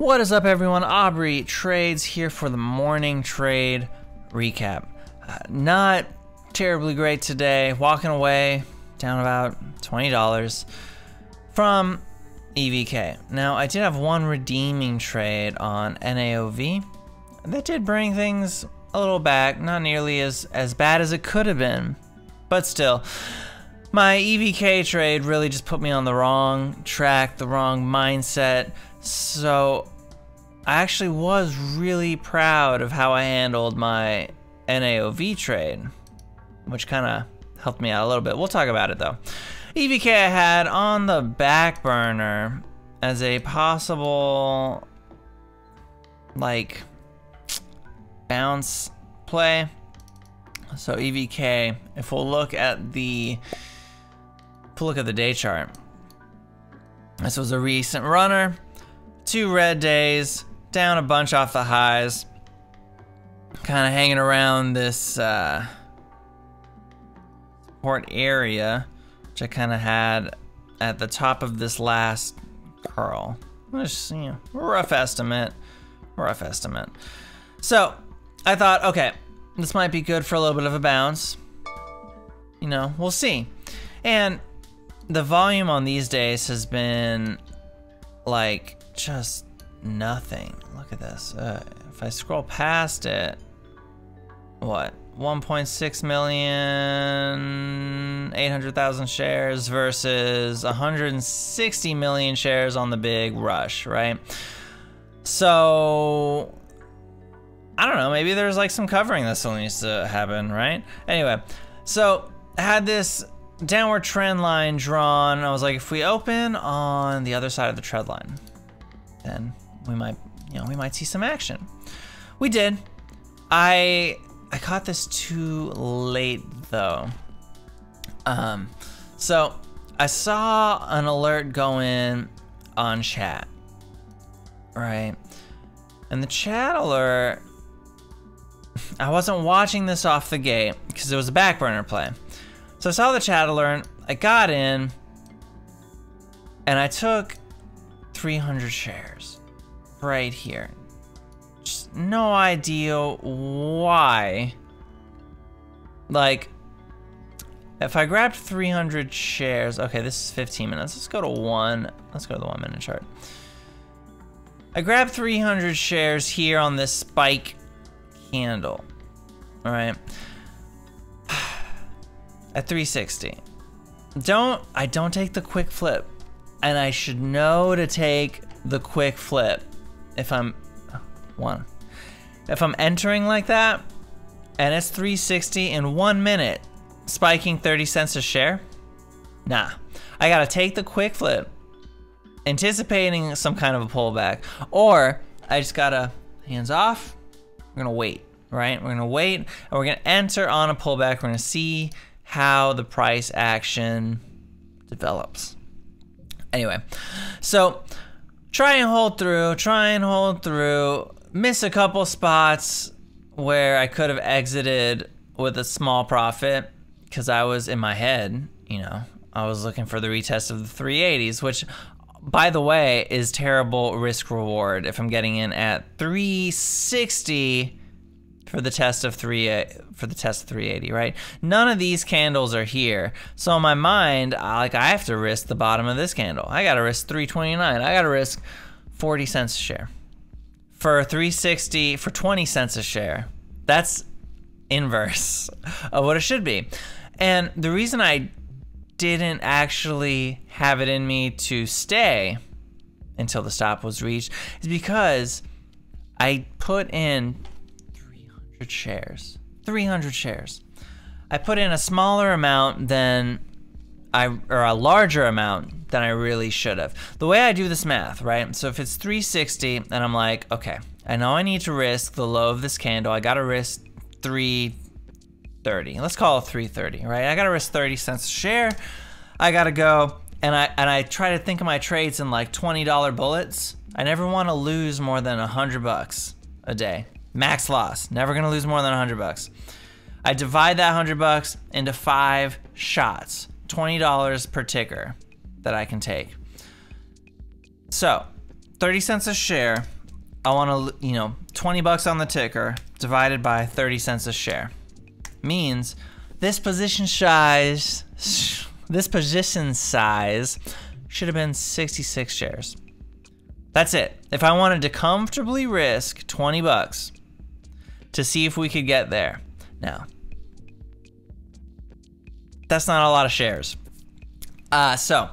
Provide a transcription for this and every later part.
What is up, everyone? Aubrey Trades here for the morning trade recap. Not terribly great today. Walking away down about $20 from EVK. Now, I did have one redeeming trade on NAOV. That did bring things a little back. Not nearly as bad as it could have been, but still. My EVK trade really just put me on the wrong track, the wrong mindset. So I actually was really proud of how I handled my NAOV trade, which kind of helped me out a little bit. We'll talk about it though. EVK I had on the back burner as a possible like bounce play. So EVK, if we'll look at the day chart, this was a recent runner. 2 red days, down a bunch off the highs, kind of hanging around this support area, which I kind of had at the top of this last curl. Just, you know, rough estimate. So I thought, okay, this might be good for a little bit of a bounce. You know, we'll see. And the volume on these days has been like just nothing. Look at this. If I scroll past it, what? 1.6 million, 800,000 shares versus 160 million shares on the big rush, right? So I don't know, maybe there's like some covering that still needs to happen, right? Anyway, so I had this downward trend line drawn. I was like, if we open on the other side of the trend line, then we might, you know, we might see some action. We did. I caught this too late though. So I saw an alert go in on chat, right? And the chat alert, I wasn't watching this off the gate because it was a back burner play. So I saw the chat alert, I got in, and I took 300 shares right here. Just no idea why. Like, if I grabbed 300 shares, okay, this is 15 minutes. Let's go to the 1 minute chart. I grabbed 300 shares here on this spike candle, all right? At 360. I don't take the quick flip, and I should know to take the quick flip if I'm entering like that and it's 360 in 1 minute, spiking 30 cents a share. Nah, I gotta take the quick flip, anticipating some kind of a pullback, or I just gotta hands off. We're gonna wait, right? We're gonna wait, and we're gonna enter on a pullback. We're gonna see how the price action develops. Anyway, so try and hold through, miss a couple spots where I could have exited with a small profit because I was in my head, you know, I was looking for the retest of the 380s, which by the way is terrible risk reward if I'm getting in at 360 for the test of 380, right? None of these candles are here. So in my mind, I have to risk the bottom of this candle. I gotta risk 329. I gotta risk 40 cents a share. For 360, for 20 cents a share. That's inverse of what it should be. And the reason I didn't actually have it in me to stay until the stop was reached is because I put in 300 shares. I put in a smaller amount than or a larger amount than I really should have. The way I do this math, right? So if it's 360 and I'm like, okay, I know I need to risk the low of this candle. I gotta risk 330. Let's call it 330, right? I gotta risk 30 cents a share. I gotta go and I try to think of my trades in like $20 bullets. I never want to lose more than $100 a day. Max loss, never gonna lose more than $100. I divide that $100 into 5 shots, $20 per ticker that I can take. So 30 cents a share I want to, you know, 20 bucks on the ticker divided by 30 cents a share. Means this position size should have been 66 shares. That's it. If I wanted to comfortably risk 20 bucks to see if we could get there. Now, that's not a lot of shares. So,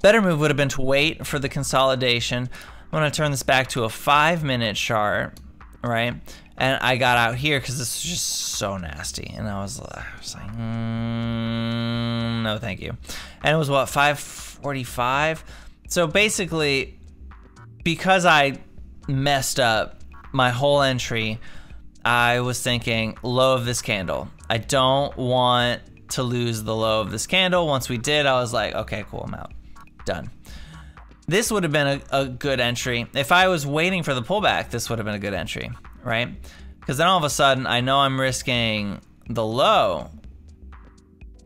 better move would have been to wait for the consolidation. I'm gonna turn this back to a 5-minute chart, right? And I got out here because this is just so nasty. And I was like, no thank you. And it was what, 5:45? So basically, because I messed up my whole entry, I was thinking low of this candle. I don't want to lose the low of this candle. Once we did, I was like, okay, cool, I'm out. Done. This would have been a good entry. If I was waiting for the pullback, this would have been a good entry, right? Because then all of a sudden, I know I'm risking the low,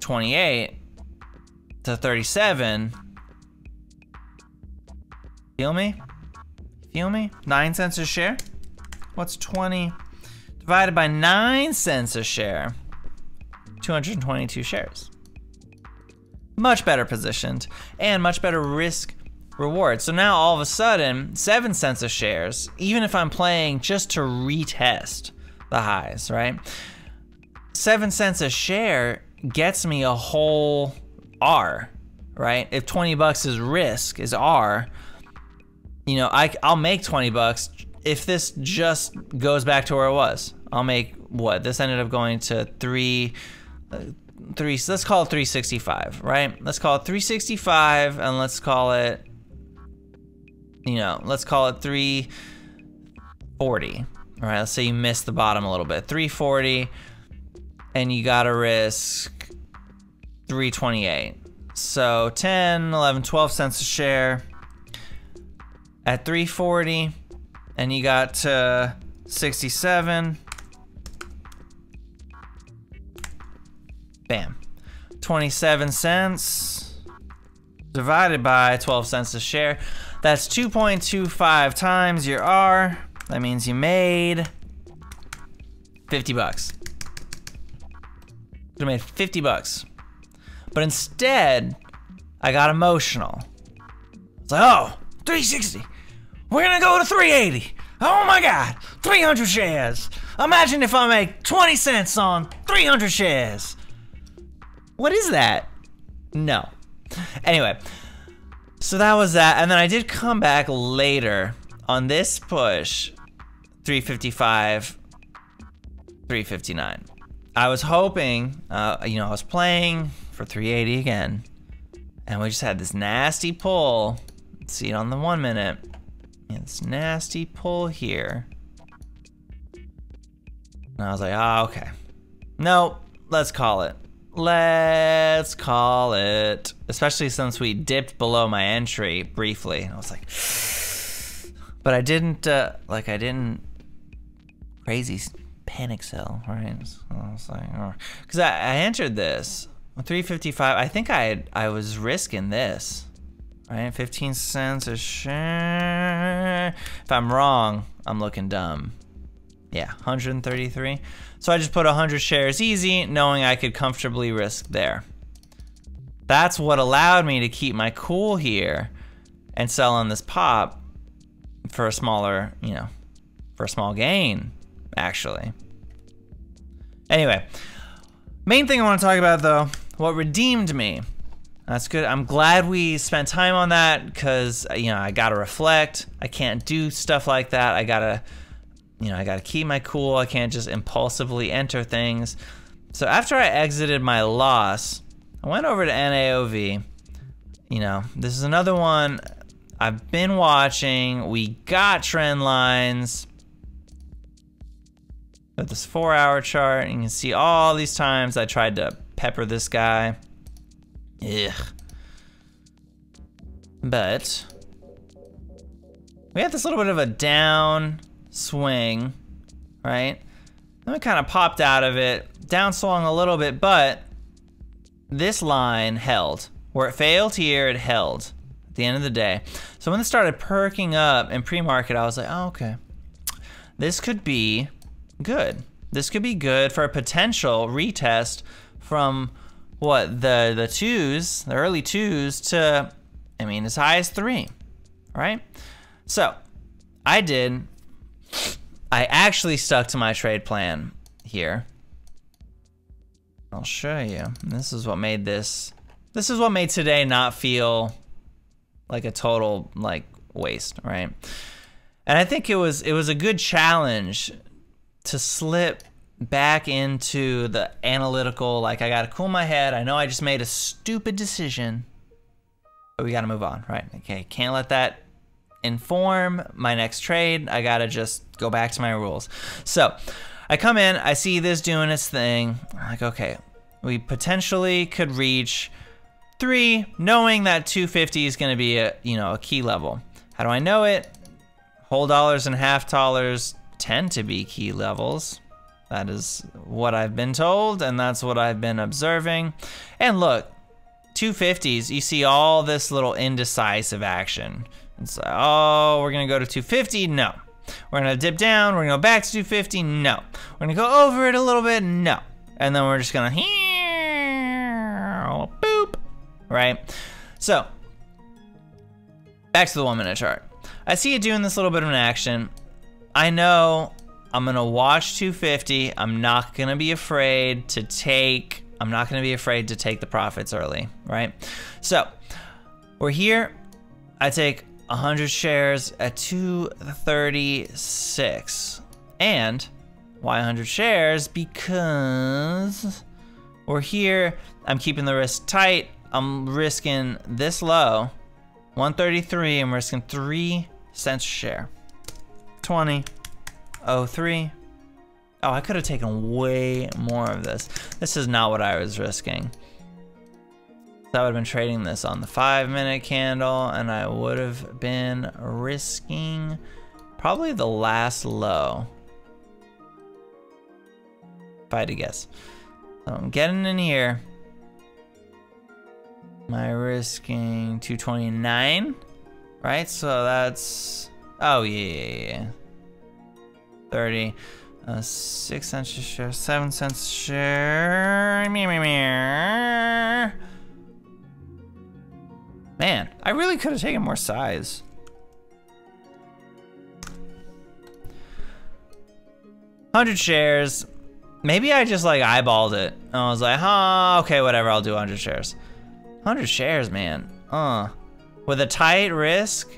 28 to 37. Feel me? Feel me? 9 cents a share? What's 20 divided by 9 cents a share? 222 shares. Much better positioned and much better risk reward. So now all of a sudden, 7 cents a shares, even if I'm playing just to retest the highs, right? 7 cents a share gets me a whole R, right? If 20 bucks is risk, is R, you know, I'll make 20 bucks if this just goes back to where it was. I'll make what? This ended up going to let's call it 365, right? Let's call it 365 and let's call it, you know, let's call it 340. All right, let's say you missed the bottom a little bit. 340 and you gotta risk 328. So 10, 11, 12 cents a share at 340 and you got to 67. Bam. 27 cents divided by 12 cents a share. That's 2.25 times your R. That means you made 50 bucks. You made 50 bucks. But instead, I got emotional. It's like, oh, 360. We're gonna go to 380. Oh my God, 300 shares. Imagine if I make 20 cents on 300 shares. What is that? No. Anyway, so that was that. And then I did come back later on this push, 355, 359. I was hoping, you know, I was playing for 380 again. And we just had this nasty pull. See it on the 1 minute. Yeah, this nasty pull here. And I was like, oh, okay. Nope, let's call it. Let's call it. Especially since we dipped below my entry briefly. I was like, but I didn't, I didn't crazy panic sell, right? So I was like, oh. Because I entered this, 355, I think I was risking this, right? 15 cents a share. If I'm wrong, I'm looking dumb. Yeah, 133. So I just put 100 shares easy, knowing I could comfortably risk there. That's what allowed me to keep my cool here and sell on this pop for a smaller, you know, for a small gain, actually. Anyway, main thing I want to talk about though, what redeemed me. That's good. I'm glad we spent time on that because, you know, I gotta reflect. I can't do stuff like that. I gotta keep my cool. I can't just impulsively enter things. So after I exited my loss, I went over to NAOV. You know, this is another one I've been watching. We got trend lines. Got this 4-hour chart. And you can see all these times I tried to pepper this guy. Ugh. But we had this little bit of a down swing, right? Then we kind of popped out of it, down swung a little bit, but this line held. Where it failed here, it held at the end of the day. So when it started perking up in pre-market, I was like, oh, okay, this could be good. This could be good for a potential retest from what, the twos, the early twos to, I mean, as high as 3, right? So I actually stuck to my trade plan here. I'll show you. This is what made today not feel like a total like waste, right? And I think it was a good challenge to slip back into the analytical, like I gotta cool my head. I know I just made a stupid decision, but we gotta move on, right? Okay, can't let that inform my next trade. I gotta just go back to my rules. So I come in, I see this doing its thing. I'm like, okay, we potentially could reach 3, knowing that 250 is gonna be a, you know, a key level. How do I know it? Whole dollars and half dollars tend to be key levels. That is what I've been told, and that's what I've been observing. And look, 250s, you see all this little indecisive action. It's like, oh, we're gonna go to 250? No. We're gonna dip down, we're gonna go back to 250? No. We're gonna go over it a little bit? No. And then we're just gonna, boop, right? So, back to the 1 minute chart. I see it doing this little bit of an action. I know I'm gonna watch 250. I'm not gonna be afraid to take the profits early, right? So we're here. I take 100 shares at 236. And why 100 shares? Because we're here. I'm keeping the risk tight. I'm risking this low, 133. I'm risking 3 cents a share. 20.03. Oh, I could have taken way more of this. This is not what I was risking. So I would have been trading this on the 5 minute candle, and I would have been risking probably the last low, if I had to guess. So I'm getting in here. Am I risking 229? Right, so that's, oh yeah. 30, 6 cents a share, 7 cents a share. Man, I really could have taken more size. $100 shares. Maybe I just like eyeballed it. And I was like, huh, okay, whatever, I'll do 100 shares. 100 shares, man. With a tight risk.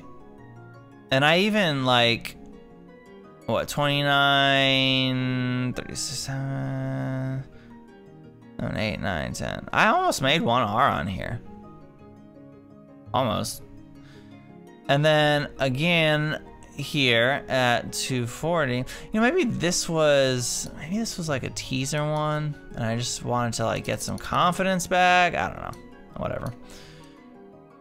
And I even like, what, 29, 37, 7, 8, 9, 10. I almost made 1 R on here. Almost. And then again here at 240. You know, maybe this was like a teaser one, and I just wanted to like get some confidence back. I don't know. Whatever.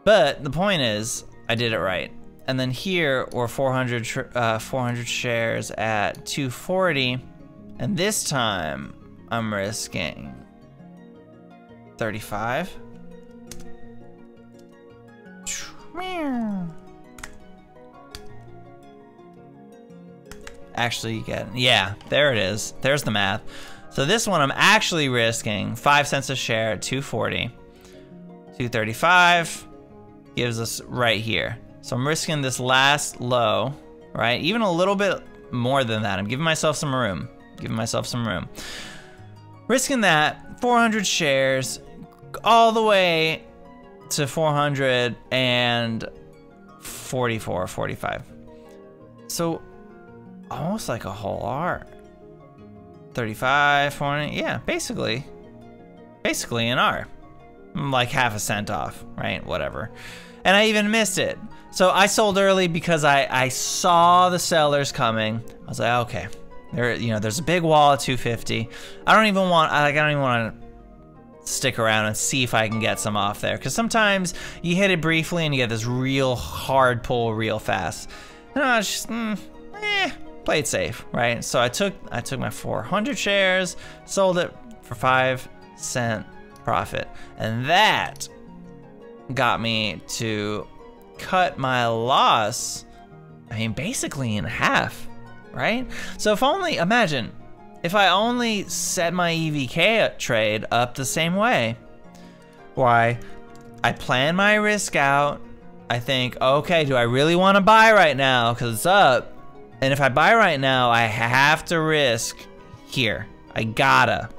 But the point is, I did it right. And then here we're 400 shares at 240, and this time I'm risking 35. Actually, you get, yeah, there it is. There's the math. So this one I'm actually risking 5 cents a share at 240. 235 gives us right here. So I'm risking this last low, right? Even a little bit more than that. I'm giving myself some room. Risking that, 400 shares, all the way to 444, 45. So almost like a whole R. 35, 40, yeah, basically an R. Like half a cent off, right? Whatever. And I even missed it. So I sold early because I saw the sellers coming. I was like, okay, there's a big wall at 250. I don't even want to stick around and see if I can get some off there, because sometimes you hit it briefly and you get this real hard pull real fast. And I was just, play it safe, right? So I took my 400 shares, sold it for 5 cent profit, and that got me to cut my loss, I mean, basically in half. right? So if only, imagine, if I only set my EVK trade up the same way, why, I plan my risk out, I think, okay, do I really want to buy right now because it's up? And if I buy right now, I have to risk here. I gotta.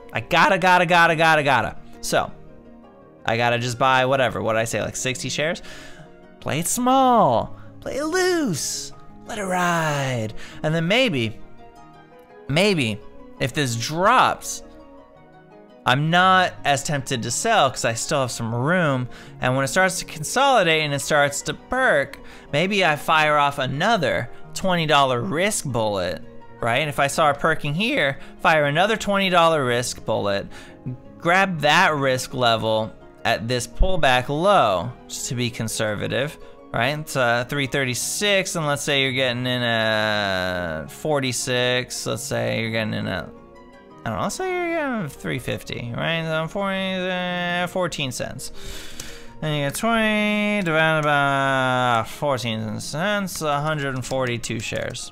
So, I gotta just buy whatever, what did I say, like 60 shares? Play it small, play it loose, let it ride. And then maybe, if this drops, I'm not as tempted to sell because I still have some room. And when it starts to consolidate and it starts to perk, maybe I fire off another $20 risk bullet, right? And if I saw it perking here, fire another $20 risk bullet, grab that risk level at this pullback low, just to be conservative, right? It's 336, and let's say you're getting in at 46. Let's say you're getting in at, I don't know, let's say you're getting 350, right? 14 cents. And you get 20 divided by 14 cents, 142 shares.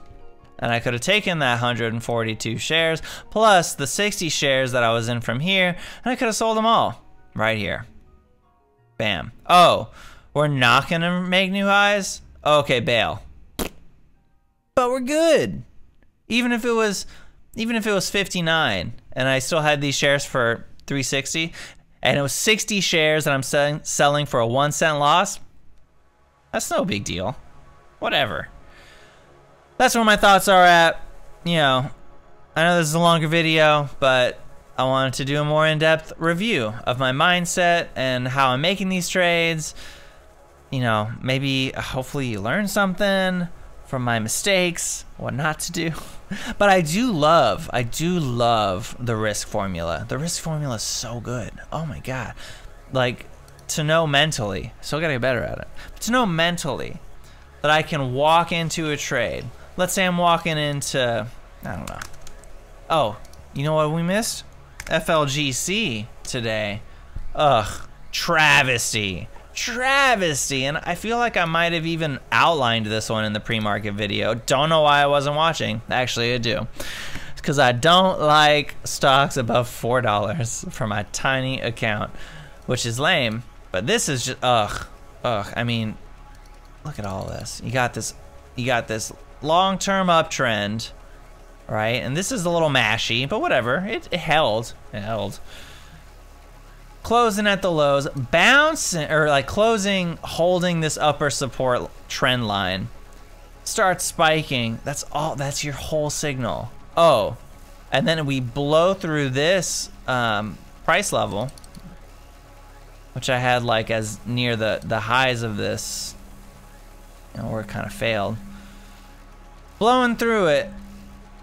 And I could have taken that 142 shares plus the 60 shares that I was in from here, and I could have sold them all right here. Bam. Oh, we're not gonna make new highs? Okay, bail. But we're good. Even if it was 59 and I still had these shares for 360 and it was 60 shares that I'm selling for a 1 cent loss, that's no big deal. Whatever. That's where my thoughts are at. You know, I know this is a longer video, but I wanted to do a more in-depth review of my mindset and how I'm making these trades. You know, maybe, hopefully you learn something from my mistakes, what not to do. But I do love the risk formula. The risk formula is so good. Oh my God. Like, to know mentally, still gotta get better at it, but to know mentally that I can walk into a trade. Let's say I'm walking into, I don't know. Oh, you know what we missed? FLGC today. Ugh, travesty. And I feel like I might have even outlined this one in the pre-market video. Don't know why I wasn't watching. Actually, I do. Because I don't like stocks above $4 for my tiny account, which is lame. But this is just, ugh. I mean, look at all this. You got this long-term uptrend, right? And this is a little mashy, but whatever. It held. Closing at the lows, bouncing, or like closing, holding this upper support trend line, starts spiking. That's all, that's your whole signal. Oh, and then we blow through this price level, which I had like as near the highs of this, you know, where it kind of failed. Blowing through it,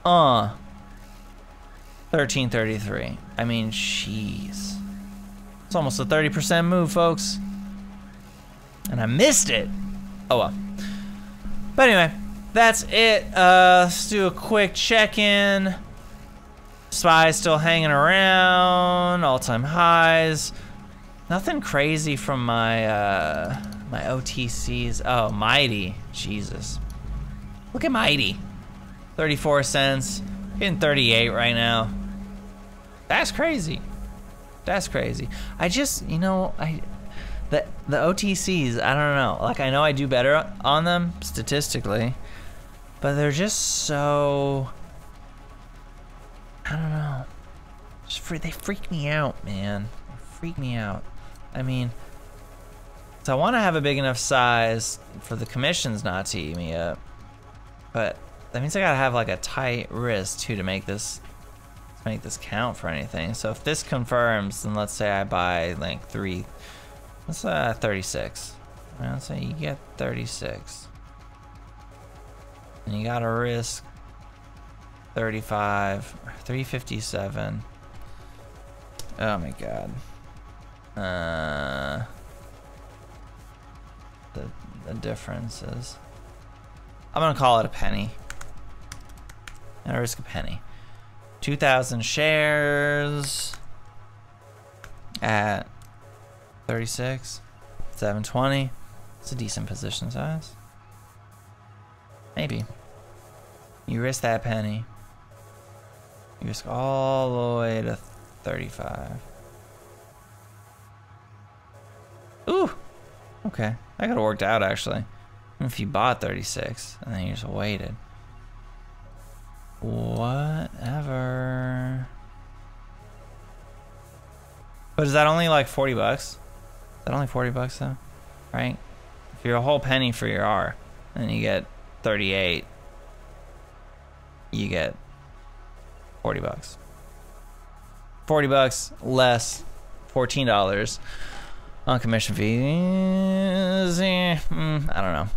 1333. I mean, jeez. It's almost a 30% move, folks. And I missed it. Oh well. But anyway, that's it. Let's do a quick check-in. SPY's still hanging around, all-time highs. Nothing crazy from my my OTCs. Oh, Mighty, Jesus. Look at Mighty, 34 cents, hitting 38 right now. That's crazy. That's crazy. I just, you know, the OTCs, I don't know. Like, I know I do better on them statistically, but they're just so, I don't know. They freak me out, man. They freak me out. I mean, so I want to have a big enough size for the commissions not to eat me up, but that means I gotta have like a tight wrist too to make this count for anything. So if this confirms, then let's say I buy like 36. Let's say you get 36. And you gotta risk 35, 357. Oh my God. The difference is, I'm gonna call it a penny. And I risk a penny. 2,000 shares at 36, 720. It's a decent position size. Maybe. You risk that penny. You risk all the way to 35. Ooh. Okay. That could have worked out actually. If you bought 36 and then you just waited. Whatever. But is that only like 40 bucks? Is that only 40 bucks though? Right? If you're a whole penny for your R and you get 38, you get 40 bucks. 40 bucks less $14 on commission fees. I don't know.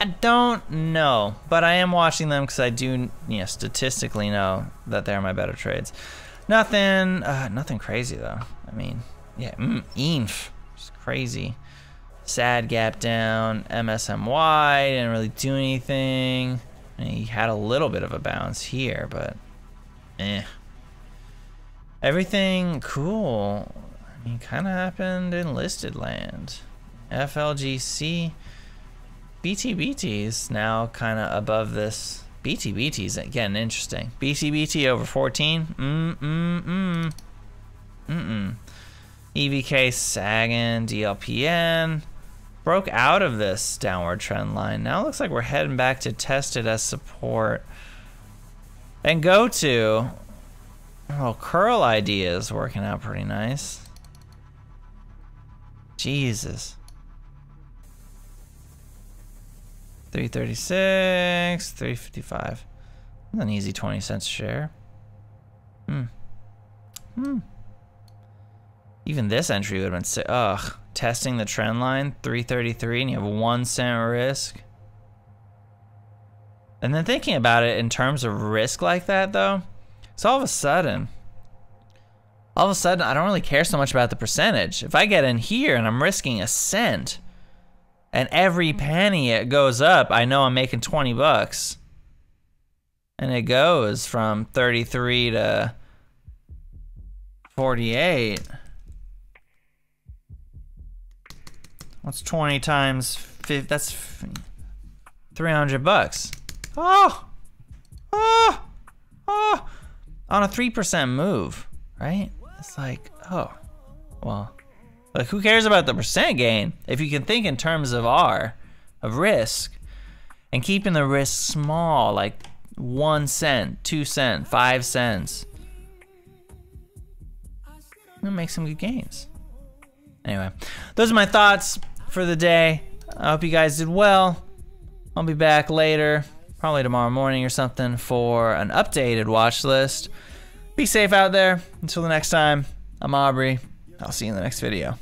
I don't know, but I am watching them because I do, statistically know that they're my better trades. Nothing crazy though. I mean, yeah, ENF, just crazy. Sad gap down, MSMY didn't really do anything. And he had a little bit of a bounce here, but everything cool. I mean, kind of happened in listed land. FLGC. BTBT is now kind of above this. BTBT is getting interesting. BTBT over 14. EVK sagging. DLPN broke out of this downward trend line. Now it looks like we're heading back to test it as support. And go to. Oh, curl idea is working out pretty nice. Jesus. 336, 355. That's an easy 20 cents a share. Even this entry would have been ugh. Testing the trend line, 333, and you have 1 cent risk. And then thinking about it in terms of risk like that though, so all of a sudden I don't really care so much about the percentage. If I get in here and I'm risking a cent, and every penny it goes up, I know I'm making 20 bucks. And it goes from 33 to 48. What's 20 times 50? That's 300 bucks. Oh! On a 3% move, right? It's like, oh, well. Like, who cares about the percent gain if you can think in terms of R, of risk, and keeping the risk small, like 1 cent, 2 cents, 5 cents. It'll make some good gains. Anyway, those are my thoughts for the day. I hope you guys did well. I'll be back later, probably tomorrow morning or something, for an updated watch list. Be safe out there. Until the next time, I'm Aubrey. I'll see you in the next video.